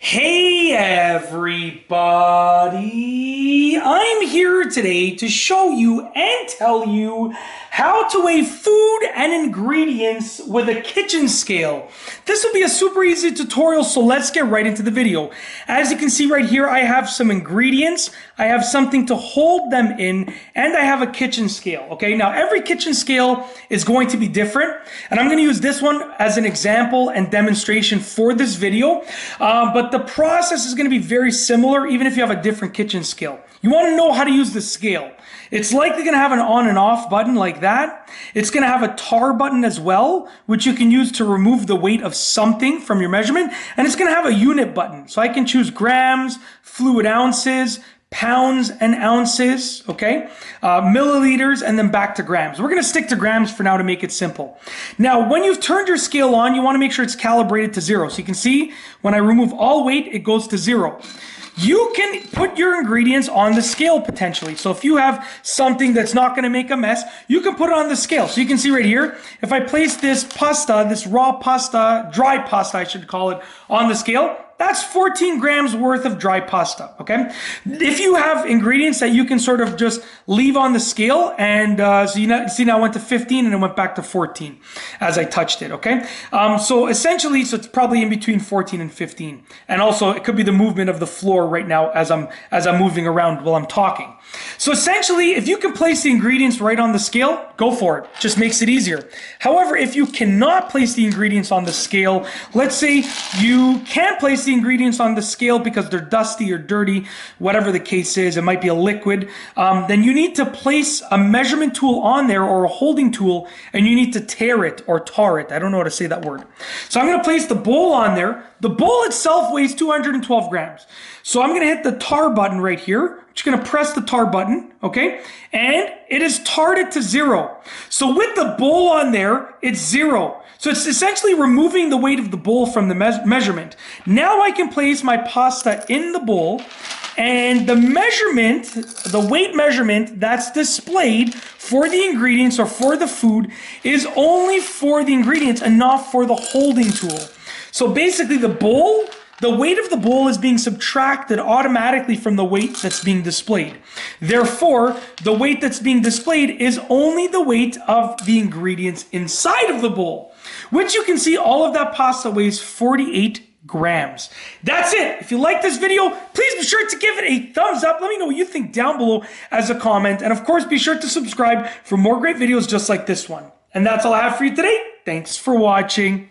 Hey everybody! I'm here today to show you and tell you how to weigh food and ingredients with a kitchen scale. This will be a super easy tutorial, so let's get right into the video. As you can see right here, I have some ingredients, I have something to hold them in, and I have a kitchen scale. Okay, now every kitchen scale is going to be different, and I'm going to use this one as an example and demonstration for this video, but the process is going to be very similar even if you have a different kitchen scale. You want to know how to use the scale. It's likely going to have an on and off button like that. It's going to have a tare button as well, which you can use to remove the weight of something from your measurement. And it's going to have a unit button. So I can choose grams, fluid ounces, pounds and ounces, okay, milliliters, and then back to grams. We're going to stick to grams for now to make it simple. Now, when you've turned your scale on, you want to make sure it's calibrated to 0. So you can see when I remove all weight, it goes to 0. You can put your ingredients on the scale potentially. So if you have something that's not going to make a mess, you can put it on the scale. So you can see right here, if I place this pasta, this raw pasta, dry pasta, I should call it, on the scale, that's 14 grams worth of dry pasta, okay? If you have ingredients that you can sort of just leave on the scale, and so you see now I went to 15 and it went back to 14 as I touched it, okay? So essentially, so it's probably in between 14 and 15. And also it could be the movement of the floor right now as I'm moving around while I'm talking. So essentially, if you can place the ingredients right on the scale, go for it. Just makes it easier. However, if you cannot place the ingredients on the scale, let's say you can't place the ingredients on the scale because they're dusty or dirty, whatever the case is, it might be a liquid, then you need to place a measurement tool on there or a holding tool, and you need to tare it or tar it. I don't know how to say that word. So I'm going to place the bowl on there. The bowl itself weighs 212 grams. So I'm going to hit the tar button right here. I'm just going to press the tar button, okay? And it is tared to 0. So with the bowl on there, it's 0. So it's essentially removing the weight of the bowl from the measurement. Now I can place my pasta in the bowl, and the measurement, the weight measurement that's displayed for the ingredients or for the food is only for the ingredients and not for the holding tool. So basically the bowl, the weight of the bowl is being subtracted automatically from the weight that's being displayed. Therefore, the weight that's being displayed is only the weight of the ingredients inside of the bowl, which you can see all of that pasta weighs 48 grams. That's it. If you like this video, please be sure to give it a thumbs up. Let me know what you think down below as a comment. And of course, be sure to subscribe for more great videos just like this one. And that's all I have for you today. Thanks for watching.